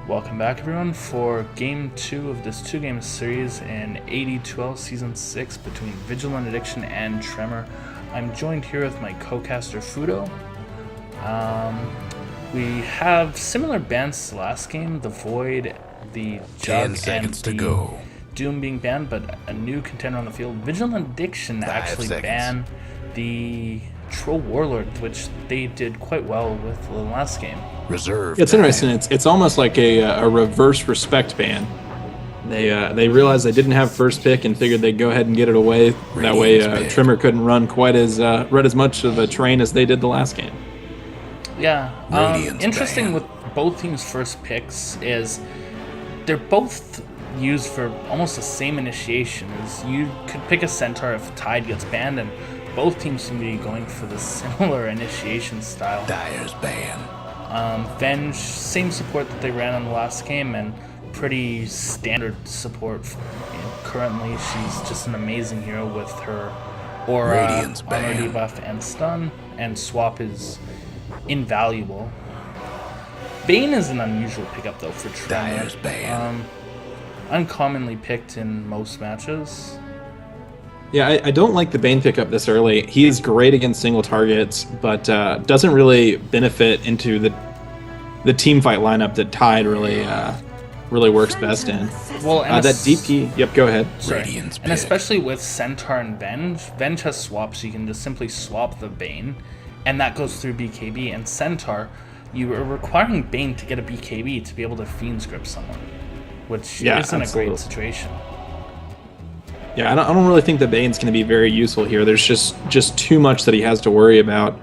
Welcome back, everyone, for Game 2 of this two-game series in AD2L Season 6 between Vigilant Addiction and Tremor. I'm joined here with my co-caster, Fudo. We have similar bans to last game, the Void, the Jug, and the Doom being banned, but a new contender on the field. Vigilant Addiction actually banned the Troll Warlord, which they did quite well with the last game. It's interesting. It's almost like a reverse respect ban. They realized they didn't have first pick and figured they'd go ahead and get it away. That way, Tremor couldn't run quite as much of a train as they did the last game. Yeah. Interesting with both teams' first picks is they're both used for almost the same initiation. As you could pick a Centaur if Tide gets banned, and both teams seem to be going for the similar initiation style. Dyer's ban. Venge, same support that they ran on the last game, and pretty standard support. Currently, she's just an amazing hero with her aura, armor debuff, and stun, and swap is invaluable. Bane is an unusual pickup though for Tremor. Dyer's ban. Uncommonly picked in most matches. Yeah, I don't like the Bane pickup this early. He is great against single targets, but doesn't really benefit into the team fight lineup that Tide really works best in. Well, and that DP. Yep, go ahead. Sorry. And especially with Centaur and Venge. Venge has swaps, so you can just simply swap the Bane, and that goes through BKB. And Centaur, you are requiring Bane to get a BKB to be able to Fiend's Grip someone, which isn't a great situation. Yeah, I don't really think that Bane's going to be very useful here. There's just too much that he has to worry about.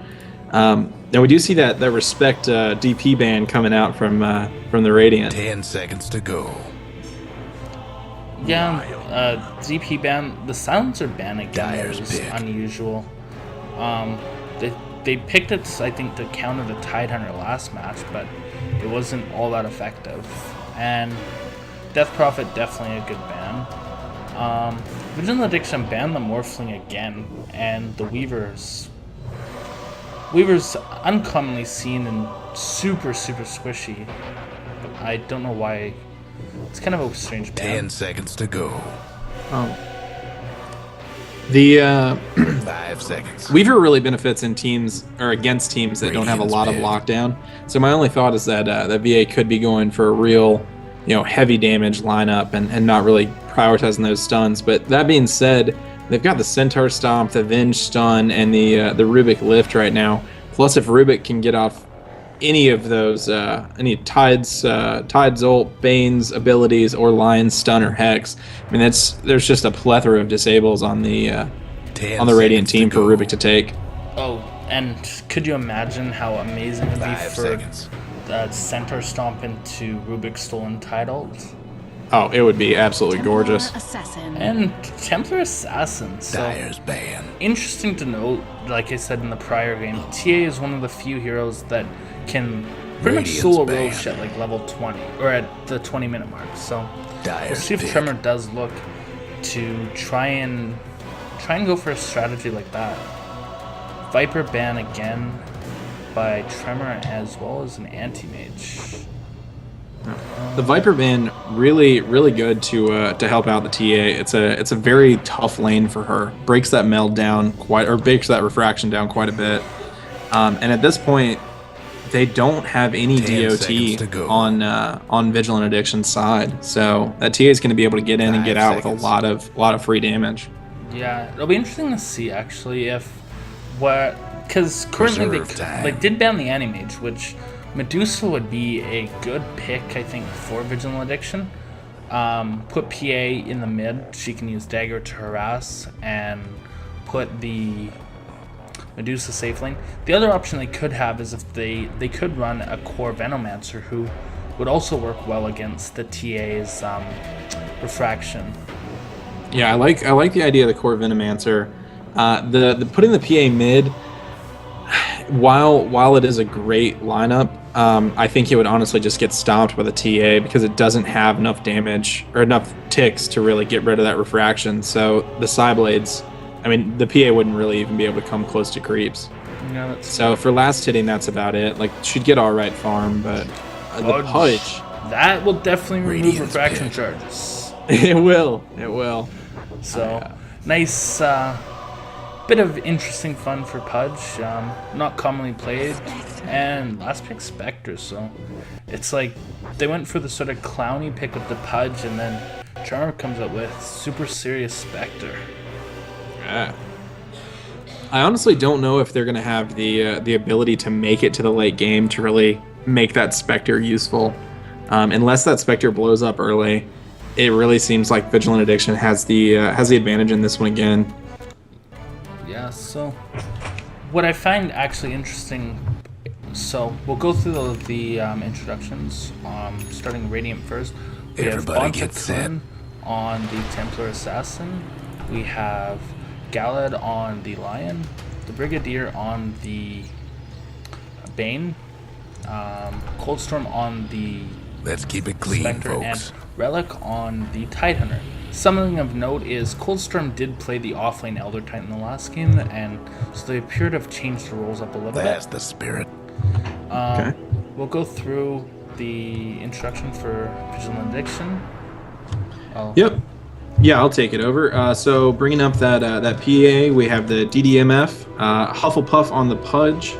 Now we do see that respect DP ban coming out from the Radiant. 10 seconds to go. Yeah, DP ban. The silencer ban again is unusual. They picked it, I think, to counter the Tidehunter last match, but it wasn't all that effective. And Death Prophet, definitely a good ban. Vigilant Addiction banned the Morphling again, and the Weaver's uncommonly seen and super squishy. But I don't know why. It's kind of a strange ban. 10 seconds to go. The 5 seconds. Weaver really benefits in teams or against teams that don't have a lot of lockdown. So my only thought is that that VA could be going for a real, heavy damage lineup and not really prioritizing those stuns. But that being said, they've got the Centaur Stomp, the Venge Stun, and the Rubik Lift right now. Plus, if Rubik can get off any of those, any Tide's ult, Bane's abilities, or Lion's Stun or Hex, I mean there's just a plethora of disables on the Radiant team for Rubik to take. Oh, and could you imagine how amazing it would be for Centaur Stomp into Rubik's Stolen Tide ult? Oh, it would be absolutely gorgeous. And Templar Assassin. So Dyer's ban. Interesting to note, like I said in the prior game, TA is one of the few heroes that can pretty much solo Roche at like level 20, or at the 20-minute mark. So we'll see if Tremor does look to try and go for a strategy like that. Viper ban again by Tremor, as well as an anti-mage. The Viper ban really good to help out the TA. It's a very tough lane for her. Breaks that meld down breaks that refraction down quite a bit. And at this point, they don't have any DOT on Vigilant Addiction's side, so that TA is going to be able to get in and get out with a lot of free damage. Yeah, it'll be interesting to see actually because currently they did ban the Anti-Mage, which Medusa would be a good pick, I think, for Vigilant Addiction. Put PA in the mid. She can use Dagger to harass and put the Medusa safe lane. The other option they could have is if they could run a core Venomancer who would also work well against the TA's refraction. Yeah, I like the idea of the core Venomancer. The putting the PA mid, while it is a great lineup, I think it would honestly just get stomped by the TA because it doesn't have enough damage or enough ticks to really get rid of that refraction. So the Psyblades, I mean, the PA wouldn't really even be able to come close to creeps. Yeah, that's So for last hitting, that's about it. Like, she'd get all right farm, but the Pudge. That will definitely remove Radiant's refraction pick. charges. It will. It will. So, nice bit of interesting fun for Pudge. Not commonly played. And last pick Spectre, so it's like they went for the sort of clowny pick with the Pudge, and then Tremor comes up with super serious Spectre. Yeah. I honestly don't know if they're going to have the ability to make it to the late game to really make that Spectre useful. Unless that Spectre blows up early, it really seems like Vigilant Addiction has the advantage in this one again. Yeah, so what I find actually interesting, so we'll go through the introductions, starting Radiant first. We Everybody have get set. Bonta on the Templar Assassin. We have Galad on the Lion, the Brigadier on the Bane, Coldstorm on the Let's keep it clean, Spectre, folks. and Relic on the Tidehunter. Something of note is Coldstorm did play the offlane Elder Titan in the last game, and so they appear to have changed the roles up a little That's bit. the spirit. Okay. We'll go through the introduction for Vigilant Addiction. Yep. Yeah, I'll take it over. So bringing up that PA, we have the DDMF, Hufflepuff on the Pudge,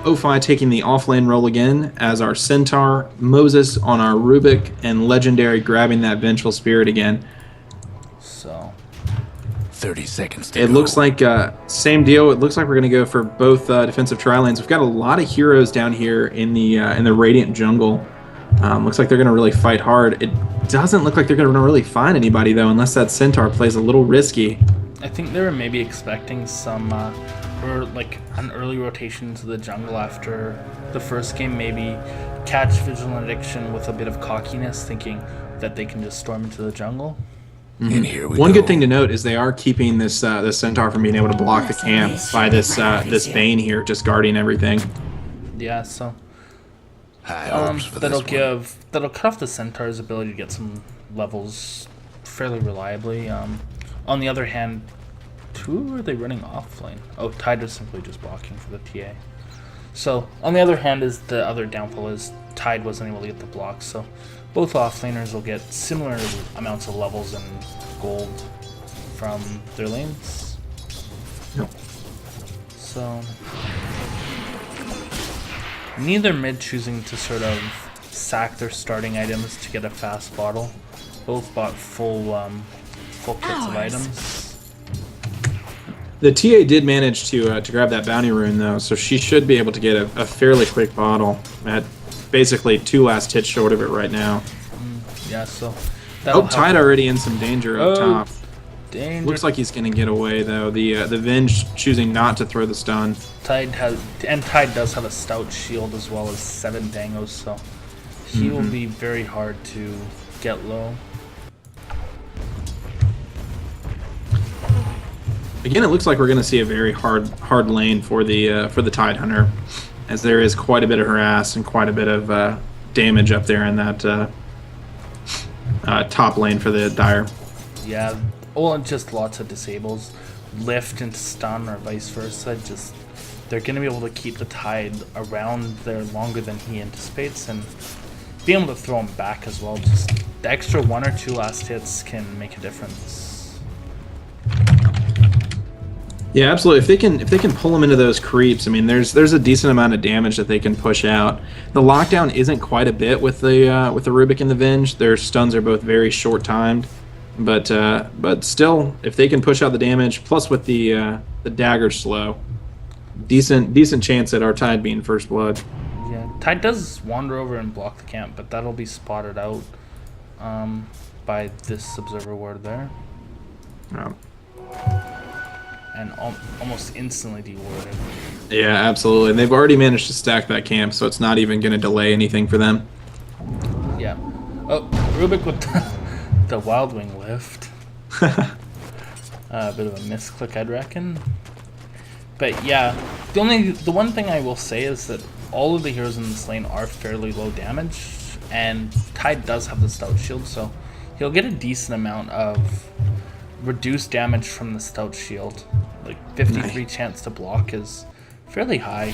Ophi taking the offlane role again as our Centaur, Moses on our Rubik, and Legendary grabbing that Vengeful Spirit again. So 30 seconds to It go. looks like same deal. It looks like we're going to go for both defensive tri-lanes. We've got a lot of heroes down here in the Radiant jungle. Looks like they're going to really fight hard. It doesn't look like they're going to really find anybody, though, unless that Centaur plays a little risky. I think they were maybe expecting some, or like an early rotation to the jungle after the first game, maybe catch Vigilant Addiction with a bit of cockiness, thinking that they can just storm into the jungle. And here we One go. good thing to note is they are keeping this Centaur from being able to block the camp by this Bane here, just guarding everything. Yeah, so High hopes for that'll this one. that'll cut off the Centaur's ability to get some levels fairly reliably. On the other hand, who are they running offlane? Oh, Tide is simply just blocking for the TA. So on the other hand, is the other downfall is Tide wasn't able to get the block. So both offlaners will get similar amounts of levels and gold from their lanes. Yep. So neither mid choosing to sort of sack their starting items to get a fast bottle. Both bought full kits of items. The TA did manage to grab that bounty rune, though, so she should be able to get a fairly quick bottle. At basically 2 last hits short of it right now. Yeah, so Oh, that'll Tide already in some danger up top. Danger. Looks like he's going to get away, though. The Venge choosing not to throw the stun. Tide does have a stout shield as well as 7 dangos, so he will be very hard to get low. Again, it looks like we're going to see a very hard lane for the Tidehunter, as there is quite a bit of harass and quite a bit of damage up there in that top lane for the Dire. Yeah, well, and just lots of disables, lift into stun or vice versa. Just they're going to be able to keep the Tide around there longer than he anticipates, and being able to throw him back as well. Just the extra 1 or 2 last hits can make a difference. Yeah, absolutely. If they can pull them into those creeps, I mean, there's a decent amount of damage that they can push out. The lockdown isn't quite a bit with the Rubik and the Venge. Their stuns are both very short timed, but still, if they can push out the damage, plus with the dagger slow, decent chance at our Tide being first blood. Yeah, Tide does wander over and block the camp, but that'll be spotted out by this observer ward there. Oh. And almost instantly dewarded. Yeah, absolutely. And they've already managed to stack that camp, so it's not even going to delay anything for them. Yeah. Oh, Rubik with the Wild Wing lift. A bit of a misclick, I'd reckon. But yeah, the one thing I will say is that all of the heroes in this lane are fairly low damage, and Tide does have the stout shield, so he'll get a decent amount of reduced damage from the stout shield. Like 53 chance to block is fairly high,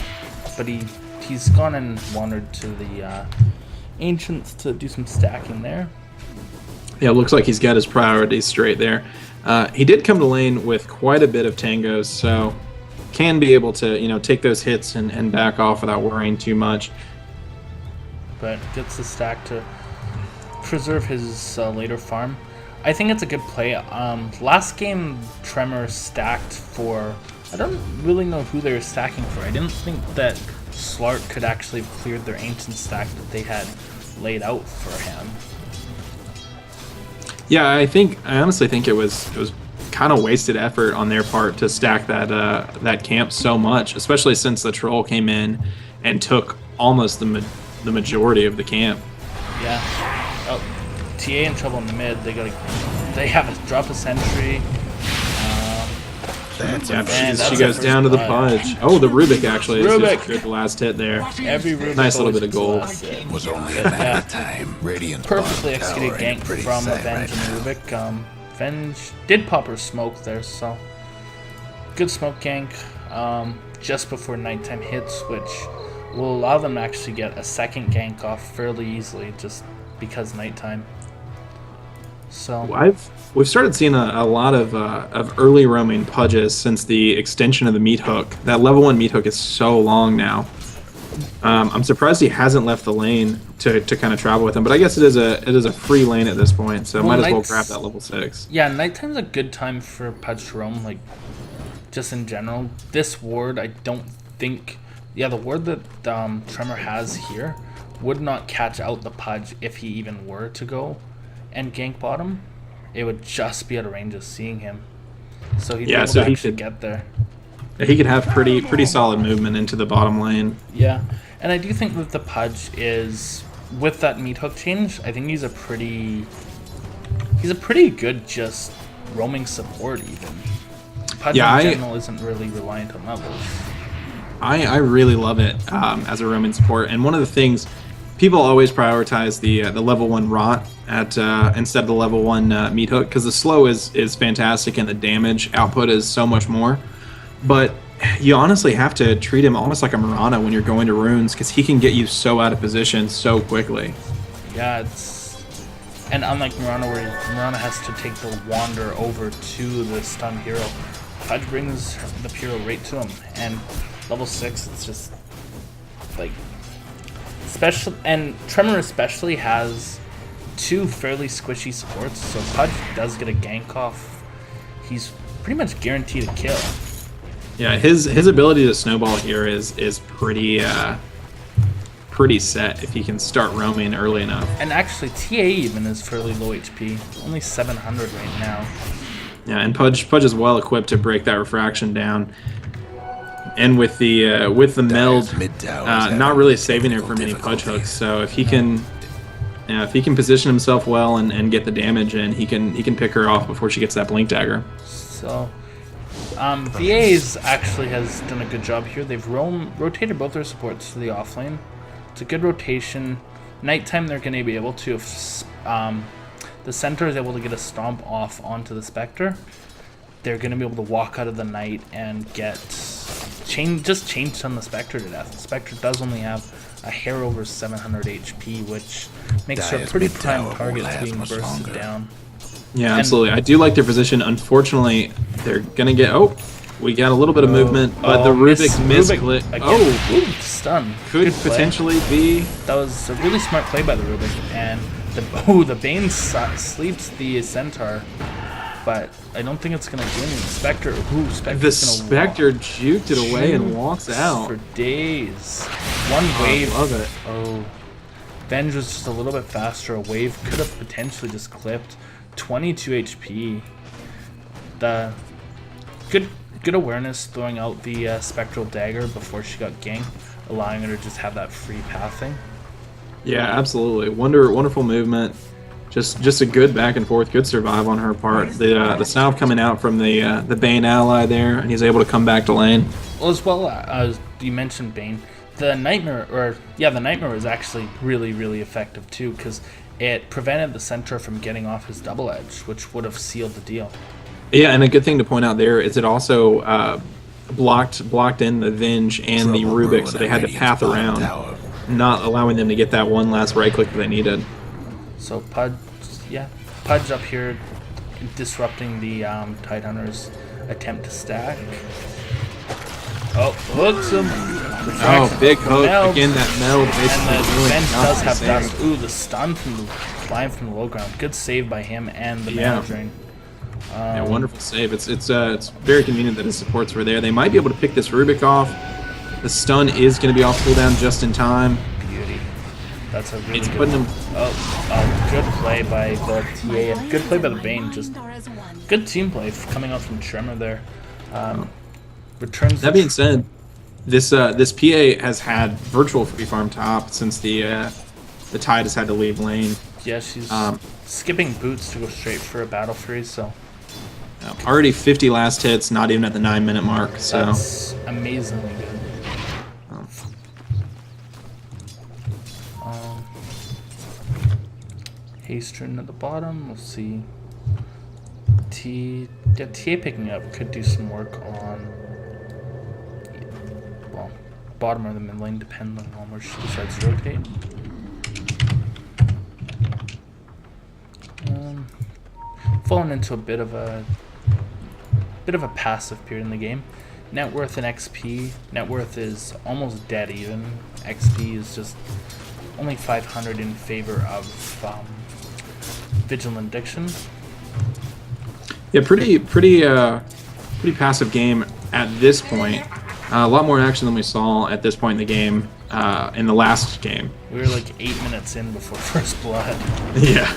but he's gone and wandered to the Ancients to do some stacking there. Yeah, it looks like he's got his priorities straight there. He did come to lane with quite a bit of tangos, so can be able to, take those hits and back off without worrying too much. But gets the stack to preserve his later farm. I think it's a good play. Last game, Tremor stacked for... I don't really know who they were stacking for. I didn't think that Slark could actually have cleared their ancient stack that they had laid out for him. Yeah, I honestly think it was kind of wasted effort on their part to stack that camp so much, especially since the troll came in and took almost the majority of the camp. Yeah. Oh, TA in trouble in the mid. They have to drop a sentry. She goes down to the Pudge. Oh, the Rubik actually is good last hit there. Every Rubik nice little bit of gold. Was only a matter of time. Perfectly executed gank from Venge and Rubik. Venge did pop her smoke there, so good smoke gank just before nighttime hits, which will allow them to actually get a second gank off fairly easily just because nighttime. So we've started seeing a lot of early roaming Pudges since the extension of the meat hook. That level 1 meat hook is so long now. I'm surprised he hasn't left the lane to kind of travel with him, but I guess it is a free lane at this point, so might as well grab that level 6. Yeah, nighttime's a good time for Pudge to roam, like just in general. This ward, I don't think... Yeah, the ward that Tremor has here would not catch out the Pudge if he even were to go and gank bottom. It would just be out of range of seeing him. So he'd be able to actually get there. He could have pretty solid movement into the bottom lane. Yeah, and I do think that the Pudge is, with that meat hook change, I think he's a pretty good just roaming support even. Pudge in general isn't really reliant on levels. I really love it as a roaming support, and one of the things people always prioritize the level 1 rot at instead of the level 1 meat hook, because the slow is fantastic and the damage output is so much more. But you honestly have to treat him almost like a Mirana when you're going to runes, because he can get you so out of position so quickly. Yeah, and unlike Mirana, where Mirana has to take the wander over to the stun hero, Pudge brings the hero right to him, and level 6, it's just like special. And Tremor especially has 2 fairly squishy supports, so Pudge does get a gank off. He's pretty much guaranteed a kill. Yeah, his ability to snowball here is pretty set if he can start roaming early enough. And actually, TA even is fairly low HP, only 700 right now. Yeah, and Pudge is well equipped to break that refraction down. And with the meld, not really saving her from any Pudge hooks. So if he can position himself well and get the damage in, he can pick her off before she gets that blink dagger. So VA's actually has done a good job here. They've rotated both their supports to the off lane. It's a good rotation. Nighttime they're going to be able to, if the center is able to get a stomp off onto the Spectre, they're going to be able to walk out of the night and get change on the Spectre to death. The Spectre does only have a hair over 700 HP, which makes her a pretty prime target to being bursted down. Yeah, absolutely. I do like their position. Unfortunately, they're going to get... Oh, we got a little bit of movement, but the Rubik misclick. Oh, stun. Could potentially be... That was a really smart play by the Rubik. And the Bane sleeps the Centaur, but I don't think it's going to do anything. The Spectre juked it away and walks out. For days. One wave. I love it. Oh. Venge was just a little bit faster. A wave could have potentially just clipped. 22 HP. The good awareness throwing out the Spectral Dagger before she got ganked, allowing her to just have that free pathing. Yeah, absolutely. Wonderful movement. Just a good back and forth, good survive on her part. The salve coming out from the Bane ally there, and he's able to come back to lane. Well, as well as you mentioned Bane, the Nightmare was actually really effective too, because it prevented the Centaur from getting off his double edge, which would have sealed the deal. Yeah, and a good thing to point out there is it also blocked in the Venge and the Rubik, so they had to path around, not allowing them to get that one last right click that they needed. So Pudge up here disrupting the Tidehunters' attempt to stack. Oh, hooks him. Oh, big hook. Again, that meld basically and the doing Venge does have nothing. dust. Ooh, the stun from the flying from the low ground. Good save by him and the mana drain. Yeah, wonderful save. It's very convenient that his supports were there. They might be able to pick this Rubik off. The stun is going to be off cooldown just in time. Beauty. That's a really It's good putting him. good play by the TA and good play by the Bane. Just good team play coming out from Tremor there. Returns. That being said, this PA has had virtual free farm top since the Tide has had to leave lane. Yeah, she's skipping boots to go straight for a Battle Fury, so already 50 last hits, not even at the 9-minute mark. So that's amazingly good. Hastern at the bottom. We'll see. TA picking up could do some work on, well, bottom or the mid lane, depending on where she decides to rotate. Falling into a bit of a passive period in the game. Net worth and XP. Net worth is almost dead even. XP is just only 500 in favor of VigilantAddiction. Yeah, pretty passive game at this point. A lot more action than we saw at this point in the game. In the last game, we were like 8 minutes in before first blood. Yeah.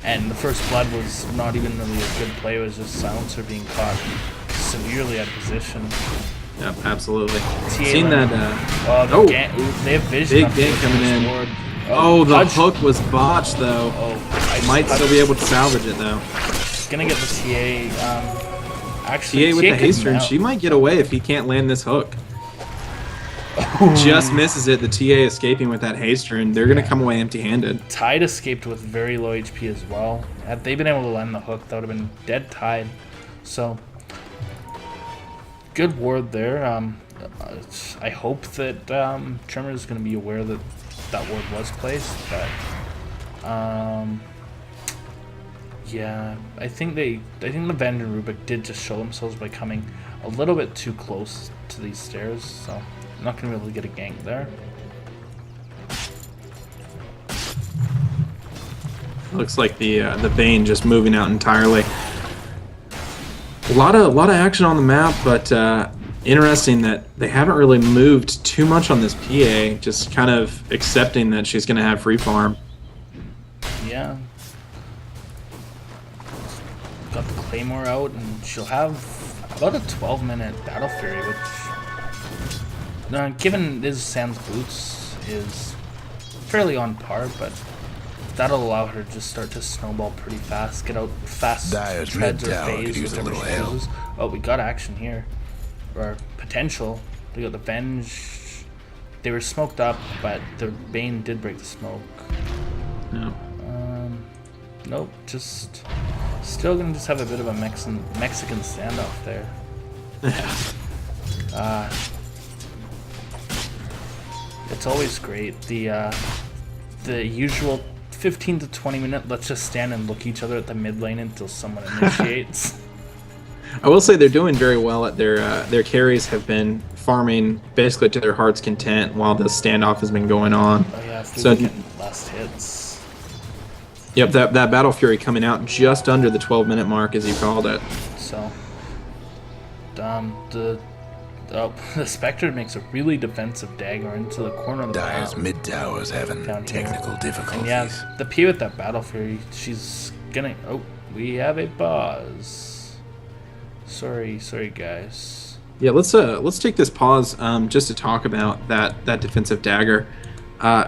And the first blood was not even really a good play. It was just Silencer being caught severely out of position. Yep, absolutely. Seen that. They have vision. Big gank coming in. Oh, the hook was botched though. Might still be able to salvage it though. Gonna get the TA. Actually, TA with the Hastern, she might get away if he can't land this hook. Just misses it. The TA escaping with that Hastern. They're gonna come away empty-handed. Tide escaped with very low HP as well. Had they been able to land the hook, that would have been dead Tide. So good ward there. I hope that Tremor is going to be aware that that ward was placed, but yeah, I think the Venge and Rubik did just show themselves by coming a little bit too close to these stairs, so I'm not going to really get a gank there. Looks like the Bane just moving out entirely. A lot of action on the map, but interesting that they haven't really moved too much on this PA. Just kind of accepting that she's going to have free farm. Yeah. Got the Claymore out, and she'll have about a 12-minute Battle Fury, which, given Liz Sam's boots, is fairly on par, but that'll allow her to just start to snowball pretty fast, get out fast treads or phase, whichever she chooses. Oh, we got action here. Or potential. We got the Venge. They were smoked up, but the Bane did break the smoke. No. Nope, just still gonna just have a bit of a Mexican standoff there. It's always great. The usual 15 to 20 minute, let's just stand and look each other at the mid lane until someone initiates. I will say they're doing very well at their carries have been farming basically to their heart's content while the standoff has been going on. Oh yeah, so last hits. Yep, that Battle Fury coming out just under the 12-minute mark, as you called it. So, the Spectre makes a really defensive dagger into the corner of the Dire's mid tower's having technical difficulties. And yeah, the P with that Battle Fury, she's gonna. Oh, we have a pause. Sorry, guys. Yeah, let's take this pause just to talk about that defensive dagger.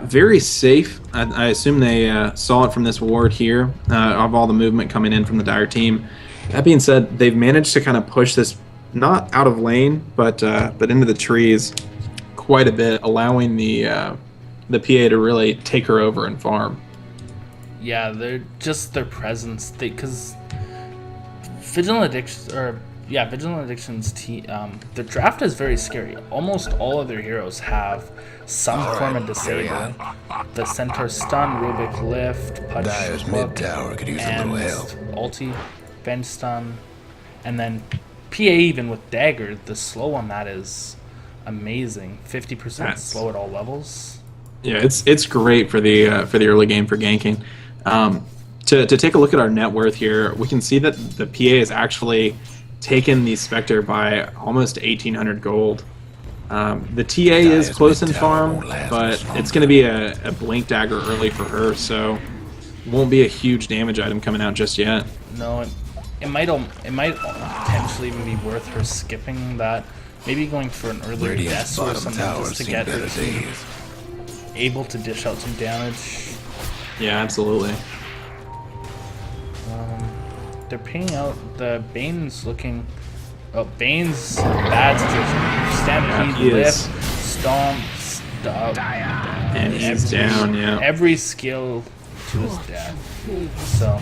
Very safe. I assume they saw it from this ward here of all the movement coming in from the Dire team. That being said, they've managed to kind of push this not out of lane, but into the trees quite a bit, allowing the PA to really take her over and farm. Yeah, they're just their presence. Because VigilantAddiction, or yeah, Vigilant Addiction's the draft is very scary. Almost all of their heroes have some form of disable. The Centaur stun, Rubik lift, punch, Dyer's hook, mid tower could use a and little help. ulti, bench stun, and then PA even with dagger. The slow on that is amazing. 50% slow at all levels. Yeah, it's great for the early game for ganking. To take a look at our net worth here, we can see that the PA has actually taken the Spectre by almost 1,800 gold. The TA is close in farm, but it's going to be a Blink Dagger early for her, so won't be a huge damage item coming out just yet. No, it might potentially even be worth her skipping that. Maybe going for an earlier death or something just to get her able to dish out some damage. Yeah, absolutely. They're paying out the Bane's looking. Oh, Bane's bad situation. Stampede, lift, stomp, stop, and he's down. Yeah. Every skill to his death. So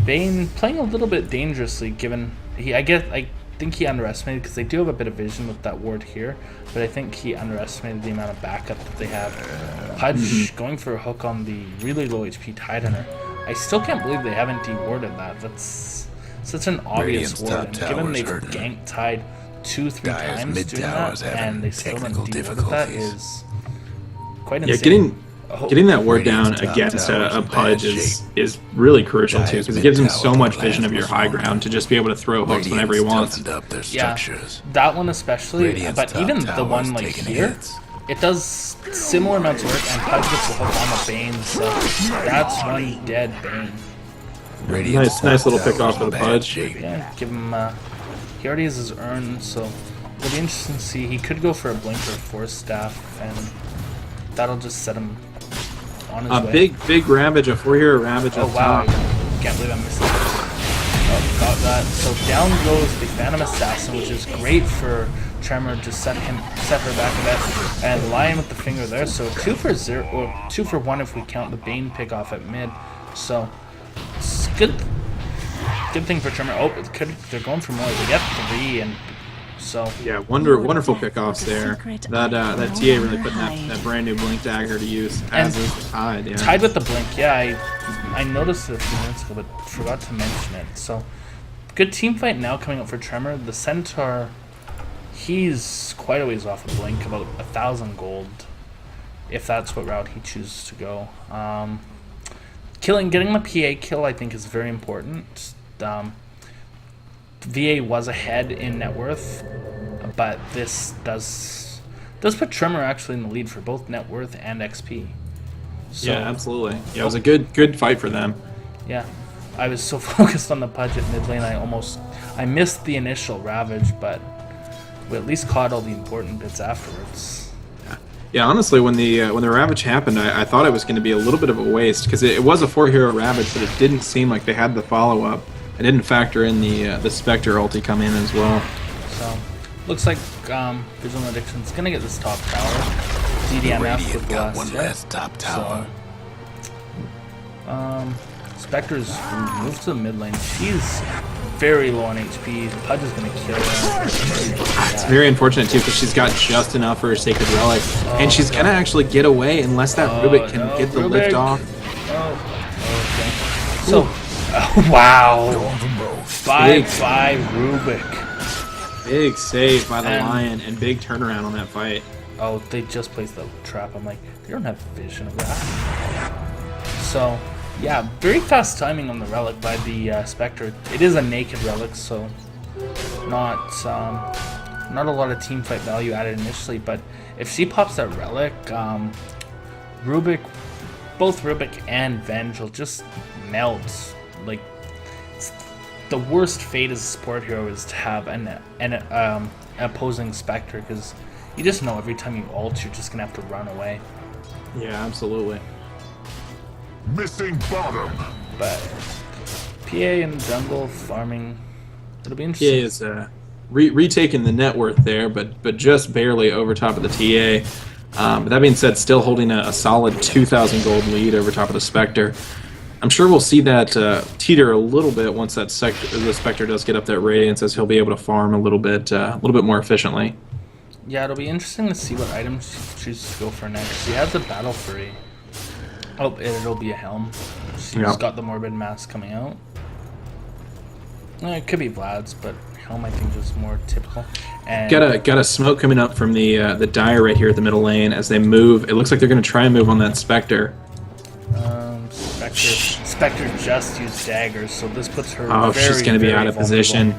Bane playing a little bit dangerously, given I think he underestimated, because they do have a bit of vision with that ward here, but I think he underestimated the amount of backup that they have. Pudge going for a hook on the really low HP Tidehunter. I still can't believe they haven't dewarded that. That's such an obvious ward, and given they've ganked Tide 2-3 times doing that, and they still haven't dewarded that, is quite insane. Getting that ward down against a Pudge is really crucial too, because it gives him so much vision of your high ground to just be able to throw hooks whenever he wants. Yeah, that one especially, but even the one like here, it does similar amounts of work, and Pudge gets the hook on the Bane, so that's one dead Bane. Nice little pick off of the Pudge. Yeah, give him, he already has his urn, so it'll be interesting to see. He could go for a Blink or Force Staff, and that'll just set him on his way. Big Ravage, a 4-hero Ravage up top. Can't believe I missed that. Oh, got that. So down goes the Phantom Assassin, which is great for Tremor. Just set her back a bit, and Lion with the finger there. So 2 for 0, or 2 for 1 if we count the Bane pick off at mid. So it's good thing for Tremor. Oh, they're going for more. They get 3, and so yeah, wonderful pickoffs there. That TA really putting that brand new Blink Dagger to use, as is the Tide. Yeah. Tide with the Blink. Yeah, I noticed it a few minutes ago, but forgot to mention it. So good team fight now coming up for Tremor. The Centaur, he's quite a ways off a Blink, about 1,000 gold, if that's what route he chooses to go. Getting the PA kill, I think, is very important. VA was ahead in net worth, but this does put Tremor actually in the lead for both net worth and XP. So, yeah, absolutely. Yeah, it was a good fight for them. Yeah, I was so focused on the Pudge at mid lane, I missed the initial Ravage, but we at least caught all the important bits afterwards. Yeah, honestly, when the Ravage happened, I thought it was going to be a little bit of a waste, because it was a 4-hero Ravage, but it didn't seem like they had the follow-up. I didn't factor in the Spectre ulti come in as well. So, looks like Vigilant Addiction's gonna get this top tower. DDMF with the last hit. Top tower. So, Spectre's moved to the mid lane. She's very low on HP. Pudge is gonna kill her. It's very unfortunate too, because she's got just enough for her Sacred Relic, and she's gonna actually get away unless that Rubik can get the lift off. Okay. So. Oh, wow. 5-5 Rubik. Big save by the Lion, and big turnaround on that fight. Oh, they just placed the trap. I'm like, they don't have vision of that. So, yeah, very fast timing on the relic by the Spectre. It is a naked relic, so not a lot of team fight value added initially, but if she pops that relic, Rubik, both Rubik and Venge will just melt. Like, the worst fate as a support hero is to have an opposing Spectre, because you just know every time you ult, you're just gonna have to run away. Yeah, absolutely. Missing bottom. But PA in the jungle farming, it'll be interesting. PA is retaking the net worth there, but just barely over top of the TA. But that being said, still holding a solid 2,000 gold lead over top of the Spectre. I'm sure we'll see that teeter a little bit once the Spectre does get up that radiance, as he'll be able to farm a little bit more efficiently. Yeah, it'll be interesting to see what items she chooses to go for next. She has a Battle Fury. Oh, it'll be a Helm. She's got the Morbid Mask coming out. It could be Vlad's, but Helm I think is more typical. And got a smoke coming up from the Dire right here at the middle lane as they move. It looks like they're going to try and move on that Spectre. Spectre just used daggers, so this puts her. Oh, she's going to be out of position.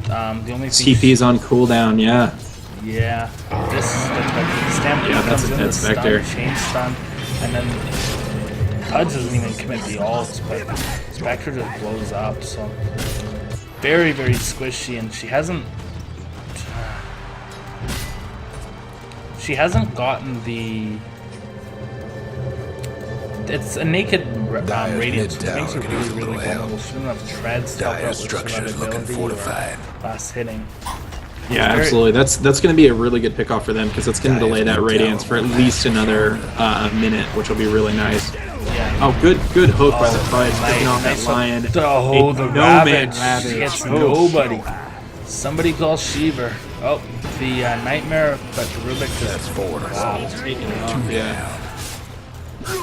The only thing TP's on cooldown, yeah. Yeah, this Stampede that's comes a in, dead the Spectre. chain stun, and then Pudge doesn't even commit the ult, but Spectre just blows up. So very, very squishy, and she hasn't gotten the. It's a naked radiance, which makes her really, really vulnerable. She doesn't have treads to help out with survivability or fast hitting. Yeah, absolutely. That's going to be a really good pickoff for them because it's going to delay that radiance for at least another minute, which will be really nice. Yeah. Oh, good hook by the Fudge, picking off that lion. Oh, the Ravage. She hits nobody. Somebody call Sheever. Oh, the Nightmare, but the Rubik just taking it off. Yeah.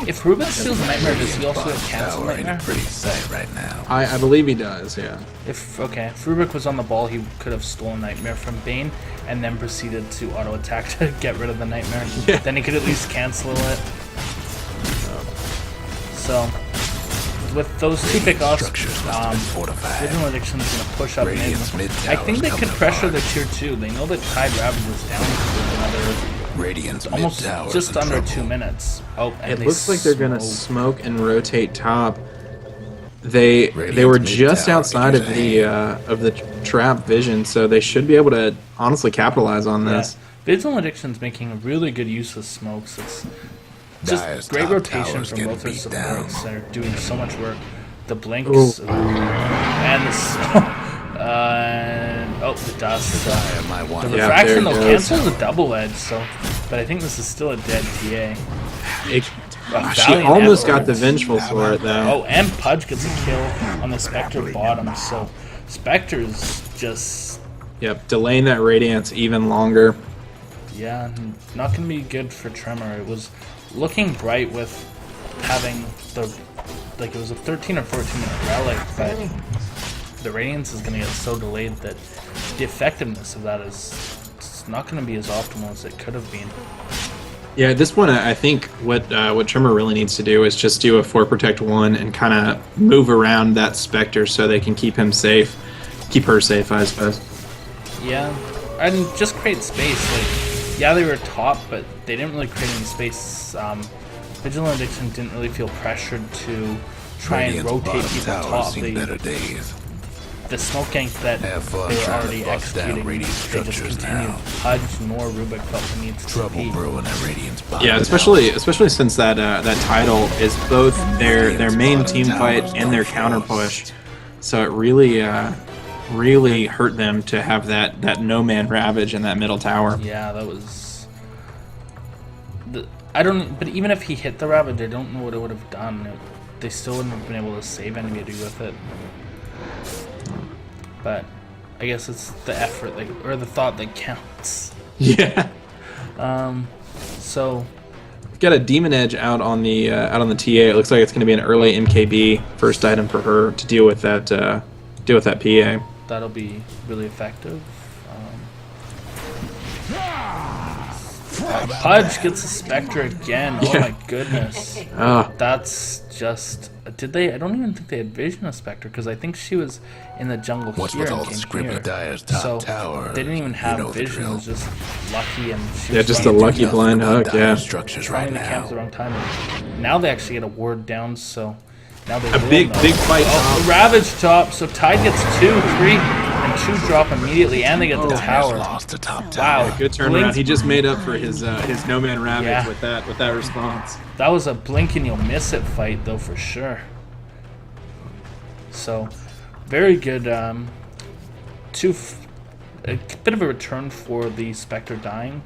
If Rubik steals Nightmare, does he also cancel Nightmare? Pretty sight right now. I believe he does, yeah. If Rubik was on the ball, he could have stolen Nightmare from Bane and then proceeded to auto attack to get rid of the Nightmare. Yeah. Then he could at least cancel it. So, with those two pickoffs, Vigilant Addiction's going to push up mid. I think they could pressure the tier 2. They know that Tide Ravage is down for another. Almost just under 2 minutes. Oh, and it looks like they're gonna smoke and rotate top. They were just outside of the trap vision, so they should be able to honestly capitalize on this. Yeah. Vigilant Addiction's making a really good use of smokes. It's just great rotation from both their supports. They're doing so much work. The blinks and the smoke. The dust. The refraction though cancels a double edge, so but I think this is still a dead TA. She almost got the Vengeful for it though. Oh, and Pudge gets a kill on the Spectre bottom, so Spectre's just delaying that radiance even longer. Yeah, not gonna be good for Tremor. It was looking bright with having it was a 13 or 14 minute relic, but the radiance is going to get so delayed that the effectiveness of that is not going to be as optimal as it could have been. Yeah, at this point, I think what Tremor really needs to do is just do a 4 Protect 1 and kind of move around that Spectre so they can keep him safe, keep her safe, I suppose. Yeah, and just create space. Yeah, they were top, but they didn't really create any space. Vigilant Addiction didn't really feel pressured to try and rotate people top. The smoke gank that they were already executing, they just continued. Pudge nor Rubik felt the need to compete. Yeah, especially since that title is both their main team fight and their counter push, so it really hurt them to have that no man Ravage in that middle tower. Yeah, that was. But even if he hit the Ravage, I don't know what it would have done. They still wouldn't have been able to save anybody with it. But I guess it's the effort or the thought that counts. Yeah. So we've got a Demon Edge out on the TA. It looks like it's going to be an early MKB first item for her to deal with that PA. That'll be really effective. Pudge gets a Spectre again. Yeah. Oh my goodness. That's just. Did they? I don't even think they had vision of Spectre because I think she was in the jungle here and came here. So they didn't even have vision. It was just lucky and she was just a lucky blind hook. Yeah. Trying to camp at the wrong time. And now they actually get a ward down. So now they big fight. Oh, Ravage top. So Tide gets 2, 3. And 2 drop immediately, and they get the tower. Wow, good turnaround. He just made up for his no man Ravage with that response. That was a blink and you'll miss it fight, though, for sure. So, very good. A bit of a return for the Spectre dying.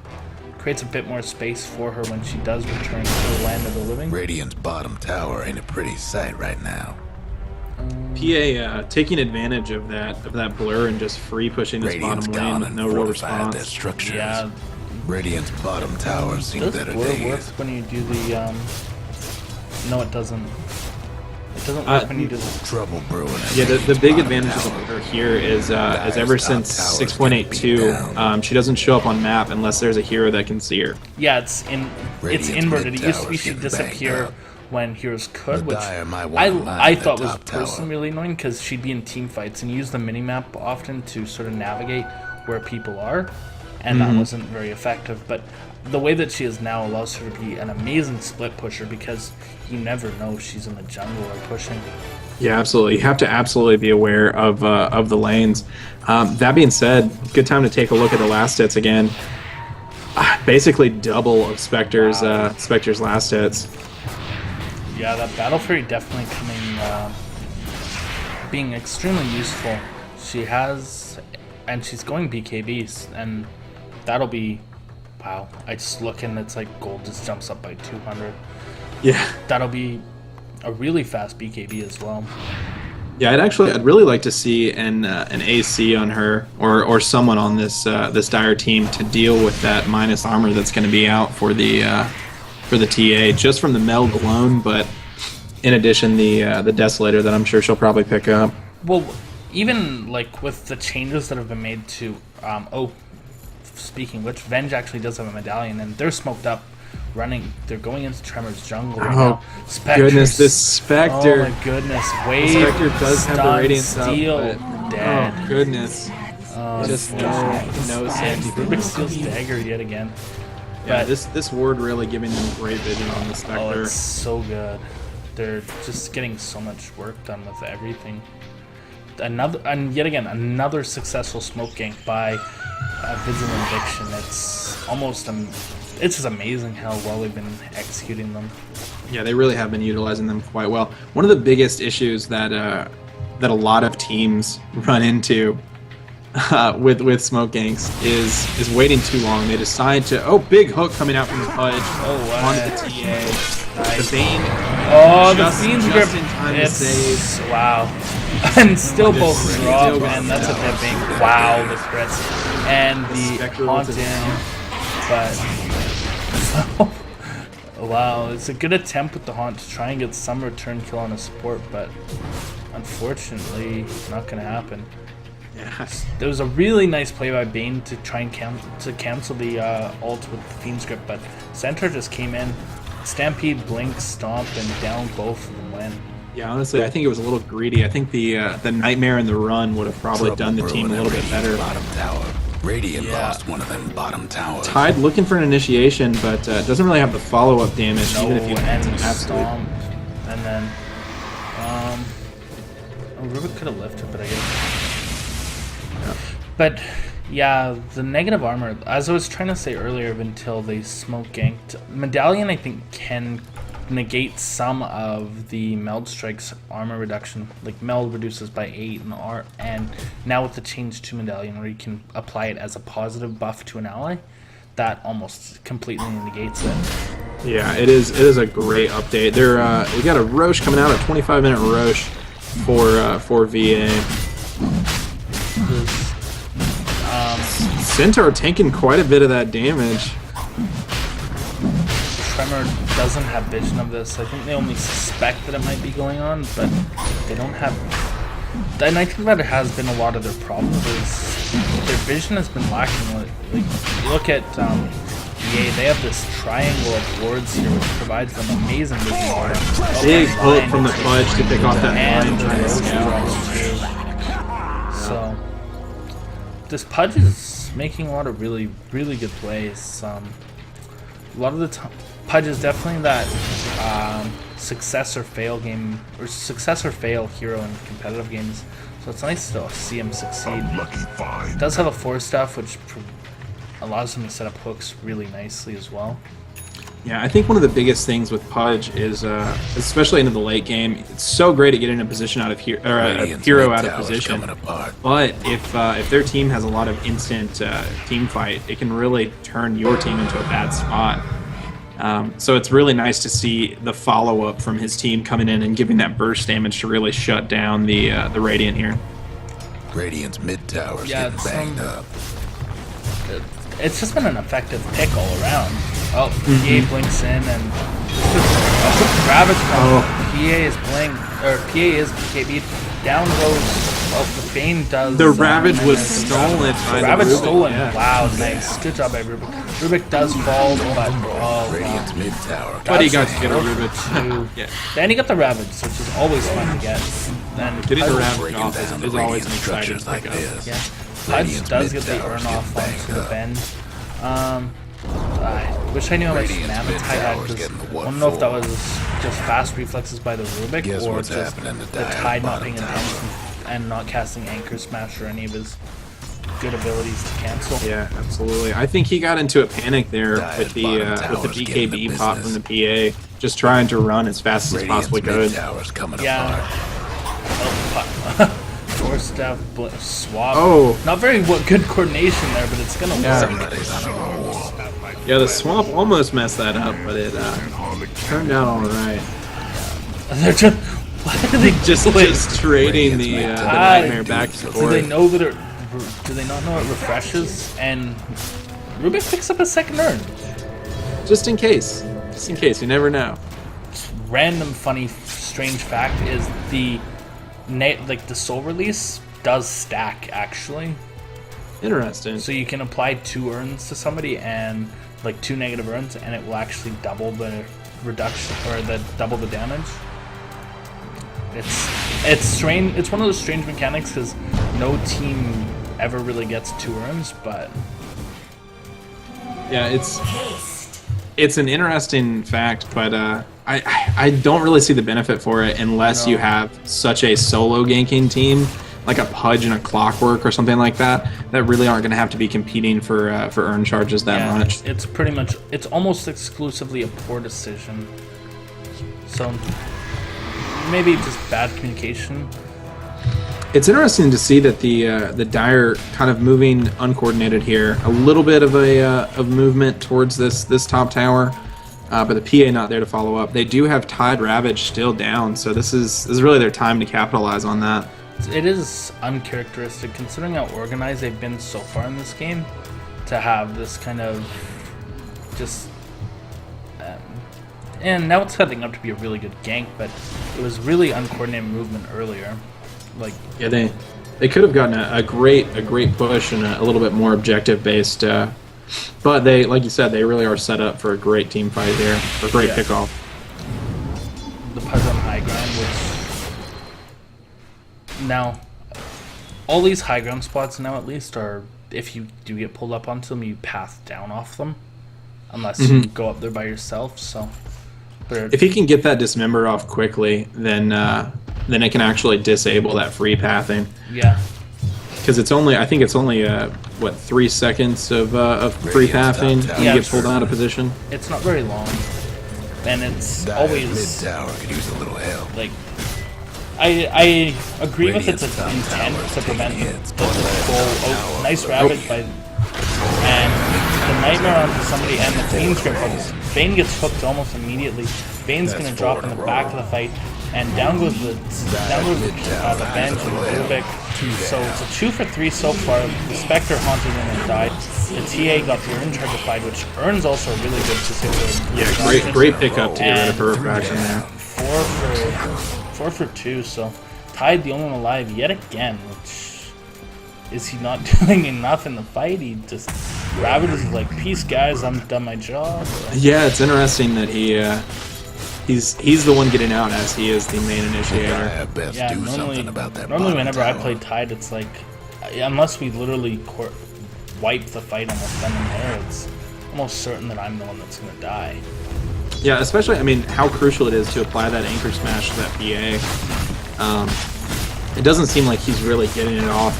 creates a bit more space for her when she does return to the land of the living. Radiant's bottom tower ain't a pretty sight right now. PA taking advantage of that blur and just free pushing this Radiant's bottom lane gone with and no real fortified their response. structures. Yeah, Radiant's bottom tower seen does better blur days. work when you do the no, it doesn't. It doesn't work when you do the... Trouble brewing. Yeah, the big advantage of the blur here is ever since 6.82, she doesn't show up on map unless there's a hero that can see her. Yeah, it's Radiant's inverted. It used to be mid-towers she'd getting disappear banged up. when heroes could, which Dire might want to line I that thought was top tower. personally really annoying because she'd be in team fights and use the minimap often to sort of navigate where people are, and that wasn't very effective. But the way that she is now allows her to be an amazing split pusher because you never know if she's in the jungle or pushing. Yeah, absolutely. You have to absolutely be aware of the lanes. That being said, good time to take a look at the last hits again. Basically double of Spectre's last hits. Yeah, that Battle Fury definitely being extremely useful. She has, and she's going BKBs, and that'll be, wow. I just look and it's like gold just jumps up by 200. Yeah. That'll be a really fast BKB as well. Yeah, I'd really like to see an AC on her or someone on this Dire team to deal with that minus armor that's going to be out for the TA just from the meld alone, but in addition the Desolator that I'm sure she'll probably pick up. Well, even like with the changes that have been made to speaking of which, Venge actually does have a medallion and they're smoked up. They're going into Tremor's jungle right now. Goodness, this Spectre. Oh my goodness, Wave, Spectre does have the stun, radiance up, steal, but dead. oh goodness, just no And safety. Rubik steals dagger yet again. Yeah, But this ward really giving them great vision on the Spectre. oh, it's so good. They're just getting so much work done with everything. Yet again, another successful smoke gank by VigilantAddiction. It's almost it's just amazing how well they've been executing them. Yeah, they really have been utilizing them quite well. One of the biggest issues that a lot of teams run into with smoke ganks is waiting too long. They decide to big hook coming out from the Pudge onto the TA. Nice. The Bane. The Fiend's grip. In time to save. Wow. And still both Still drop, got and that's a bit big. Wow, the crits. And the Spectre haunt with it. in. But wow, it's a good attempt with the haunt to try and get some return kill on a support, but unfortunately not gonna happen. Yeah. There was a really nice play by Bane to try and cancel the ult with the Fiend's grip, but Centaur just came in, Stampede, Blink, Stomp, and down both of them win. Yeah, honestly, I think it was a little greedy. I think the Nightmare and the Run would have probably done the team a little bit better. Bottom tower. Radiant Yeah. lost one of them bottom towers. Tide looking for an initiation, but doesn't really have the follow-up damage, No, even if you and an absolute. Stomp, and then Rubik could have lifted, but I guess. But yeah, the negative armor, as I was trying to say earlier, until they smoke ganked, Medallion I think can negate some of the Meld Strike's armor reduction. Like Meld reduces by 8 and now with the change to Medallion where you can apply it as a positive buff to an ally, that almost completely negates it. Yeah, it is a great update. We got a Roche coming out, a 25-minute Roche for VA. Centaur taking quite a bit of that damage. Tremor doesn't have vision of this. I think they only suspect that it might be going on, but they don't have. And I think that it has been a lot of their problems. Is their vision has been lacking. Like you look at EA, they have this triangle of wards here, which provides them amazing vision. Big hook from the Pudge to pick off that and line trying to the scout. So this Pudge is making a lot of really good plays. A lot of the time. Pudge is definitely that success or fail game, or success or fail hero in competitive games. So it's nice to see him succeed. Lucky find. He does have a 4 stuff, which allows him to set up hooks really nicely as well. Yeah, I think one of the biggest things with Pudge is, especially into the late game, it's so great to get in a position out of a hero out of position. But if their team has a lot of instant team fight, it can really turn your team into a bad spot. So it's really nice to see the follow up from his team coming in and giving that burst damage to really shut down the Radiant here. Radiant's mid tower's getting banged up. It's just been an effective pick all around. Oh, PA blinks in and Ravage comes. PA is playing, or PA is BKB. Down goes. Well, the Bane does. The Ravage was stolen. Ravage stolen. Yeah. Wow, nice. Good job by Rubik. Rubik does fall, but Radiant's mid tower. But he got to get a Rubik. Yeah. Then he got the Ravage, which is always fun to get. Then getting the Ravage off is always an exciting pickup. Yeah. Pudge does get the Urn off onto the bend. I wish I knew how much mana Tide had, because I don't know if that was just fast reflexes by the Rubik or just the Tide not paying attention and not casting Anchor Smash or any of his good abilities to cancel. Yeah, absolutely. I think he got into a panic there with the BKB pop from the PA, just trying to run as fast as possibly could. Yeah. Force staff swap. Oh. Not very good coordination there, but it's gonna work. Yeah, the swamp almost messed that up, but it turned out all right. They're just why are they just trading the nightmare back and forth. Do they know that it? Do they not know it refreshes? And Rubik picks up a second urn. Just in case. Just in case. You never know. Random, funny, strange fact is the soul release does stack actually. Interesting. So you can apply 2 urns to somebody and like 2 negative urns, and it will actually double the reduction or double the damage. It's strange. It's one of those strange mechanics because no team ever really gets 2 urns, but yeah, it's an interesting fact, but I don't really see the benefit for it unless you have such a solo ganking team like a Pudge and a Clockwork or something like that really aren't going to have to be competing for urn charges that much. It's pretty much, it's almost exclusively a poor decision. So maybe just bad communication. It's interesting to see that the Dire kind of moving uncoordinated here. A little bit of of movement towards this top tower, but the PA not there to follow up. They do have Tide Ravage still down, so this is really their time to capitalize on that. It is uncharacteristic considering how organized they've been so far in this game to have this kind of just and now it's setting up to be a really good gank, but it was really uncoordinated movement earlier. Like yeah, they could have gotten a great push and a little bit more objective based, but they, like you said, they really are set up for a great team fight here, a great pickoff. The Pudge on high ground, which now all these high ground spots now at least are, if you do get pulled up onto them, you path down off them unless you go up there by yourself. So if you can get that dismember off quickly, then it can actually disable that free pathing. Yeah, because it's only, I think it's only what, 3 seconds of free pathing when you get pulled out of position. It's not very long, and it's always mid tower could use a little help. Like I agree with its intent to prevent the full nice Ravage by and the Nightmare onto somebody and the Bane's grip focus. Bane gets hooked almost immediately. Bane's gonna drop in the back of the fight, and down goes the bench and the Rubik. So it's a 2 for 3 so far. The Spectre haunted him and died. The TA got the Urn Charge applied, which Urn's also a really good specific. Yeah, great pickup to get rid of her refraction there. 4 for 2, so Tide the only one alive yet again, which is he not doing enough in the fight? He just Ravages like, peace guys, I'm done my job. Yeah, it's interesting that he's the one getting out as he is the main initiator. Yeah, normally whenever I play Tide, it's like, unless we literally wipe the fight almost then and there, it's almost certain that I'm the one that's gonna die. Yeah, especially, I mean, how crucial it is to apply that Anchor Smash to that PA. It doesn't seem like he's really getting it off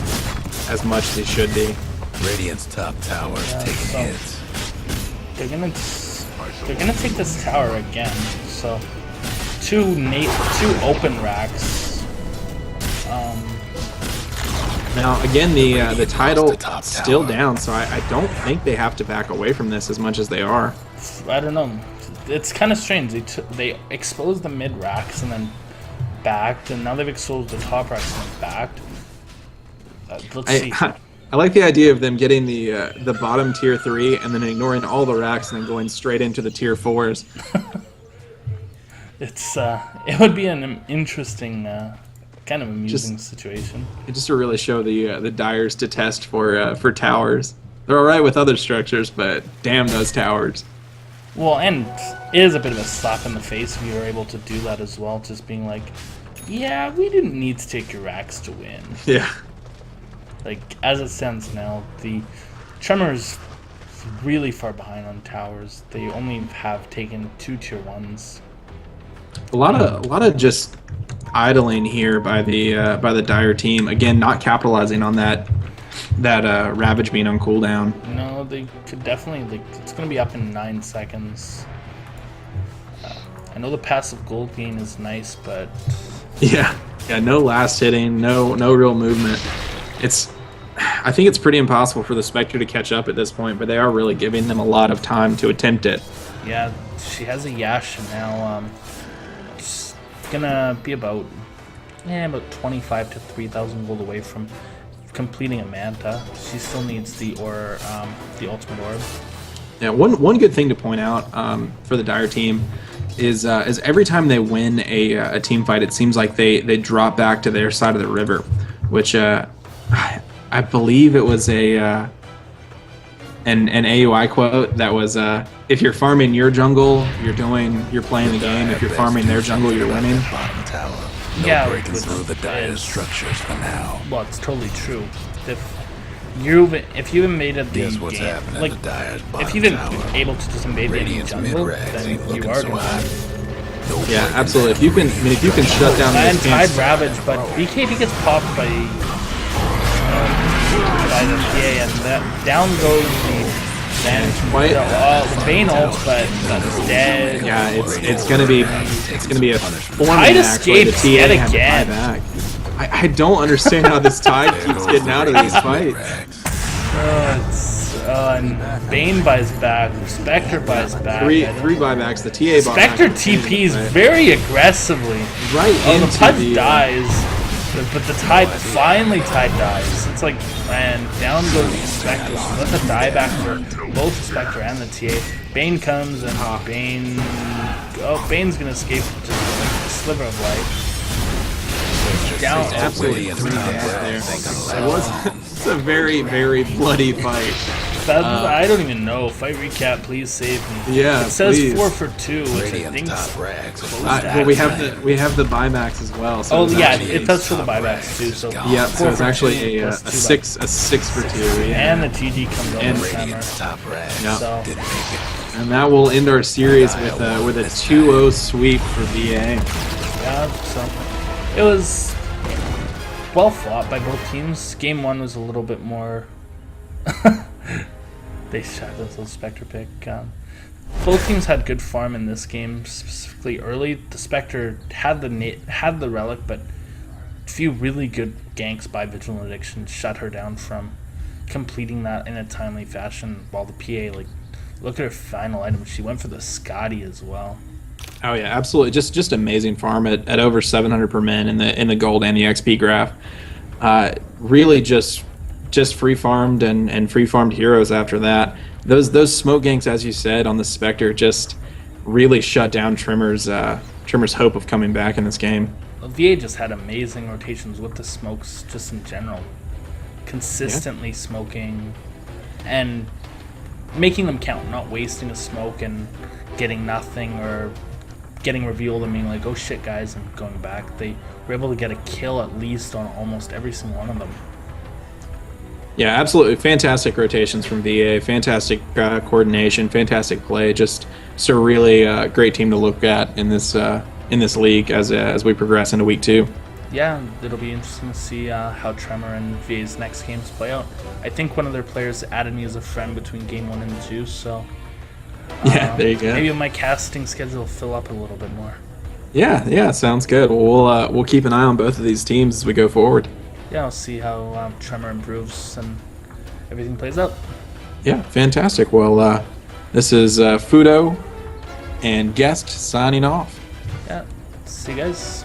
as much as he should be. Radiant's top tower is taking hits. They're gonna they're gonna take this tower again. So two open racks. Now again, the title still down, so I don't think they have to back away from this as much as they are. I don't know. It's kind of strange. They exposed the mid racks and then backed, and now they've exposed the top racks and then backed. Let's see. I like the idea of them getting the bottom tier 3 and then ignoring all the racks and then going straight into the tier 4s. It would be an interesting, kind of amusing situation. Just to really show the Dyers to test for towers. They're all right with other structures, but damn those towers. Well, and it is a bit of a slap in the face if you were able to do that as well, just being like, yeah, we didn't need to take your racks to win. Yeah. Like, as it stands now, the Tremor's really far behind on towers. They only have taken 2 tier 1s. A lot of just idling here by the Dyer team. Again, not capitalizing on that Ravage being on cooldown. No, they could definitely, it's going to be up in 9 seconds. I know the passive gold gain is nice, but yeah, no last hitting, no real movement. I think it's pretty impossible for the Spectre to catch up at this point, but they are really giving them a lot of time to attempt it. Yeah, she has a Yash now. It's gonna be about 25 to 3,000 gold away from completing a Manta. She still needs the ultimate orb. Yeah, one good thing to point out for the Dyer team is every time they win a team fight, it seems like they drop back to their side of the river, which I believe it was an AUI quote that was if you're farming your jungle, you're playing the game. If you're farming their jungle, you're winning. Yeah, breaking through the Dire structures for now. Well, it's totally true. If you've invaded the Guess what's game, happening like at the Dire's if you've been able to just invade the Radiant's jungle, mid-rags then ain't you looking are so gonna hot. win. No Yeah, breaking absolutely. If through you can shut down And those Tide camps, Ravage, but BKB gets popped by the PA, and that down goes the the Bane ult, but that's dead. yeah, it's gonna be a form Tide max where the escapes TA yet had to again. buy back. I don't understand how this Tide keeps getting out of these fights. And Bane buys back, Spectre buys back. Three buybacks. The TA bought Spectre back. TPs very aggressively. Right The into Tide the dies, but the Tide dies. It's like, man, down goes the Spectre. So let the dieback for both the Spectre and the TA. Bane comes and Bane's gonna escape with just like a sliver of life. Down, absolutely Radiant's three top deaths rags there. ain't gonna It's a very, very bloody fight. I don't even know. Fight recap, please save me. Yeah, it says please. 4 for 2, which I Radiant's think. top rags. Well, we have the buybacks as well. So Oh it's yeah, actually- it does for the buybacks too. So yeah. So 4 it's for actually 2 a plus 2 six for 2. Yeah. and the TG comes And over the Tremor. Radiant's top rags. Yeah. So Didn't make it. And that will end our series with a 2-0 sweep for VA. yeah, so it was well fought by both teams. Game 1 was a little bit more. They shot this little Spectre pick. Both teams had good farm in this game, specifically early. The Spectre had the relic, but a few really good ganks by Vigilant Addiction shut her down from completing that in a timely fashion. While the PA, look at her final item. She went for the Scotty as well. Oh yeah, absolutely. Just amazing farm at over 700 per min in the gold and the XP graph. Really just free farmed and free farmed heroes after that. Those smoke ganks, as you said, on the Spectre just really shut down Tremor's hope of coming back in this game. Well, VA just had amazing rotations with the smokes just in general. Consistently smoking and making them count, not wasting a smoke and getting nothing or getting revealed and being like, oh shit guys, and going back. They were able to get a kill at least on almost every single one of them. Yeah, absolutely. Fantastic rotations from VA. Fantastic coordination. Fantastic play. Just a really great team to look at in this league as we progress into week 2. Yeah, it'll be interesting to see how Tremor and VA's next games play out. I think one of their players added me as a friend between game 1 and 2, so Yeah, there you go. Maybe my casting schedule will fill up a little bit more. Yeah, sounds good. Well, we'll keep an eye on both of these teams as we go forward. Yeah, I'll see how Tremor improves and everything plays out. Yeah, fantastic. Well, this is Fudo and Guest signing off. Yeah, see you guys.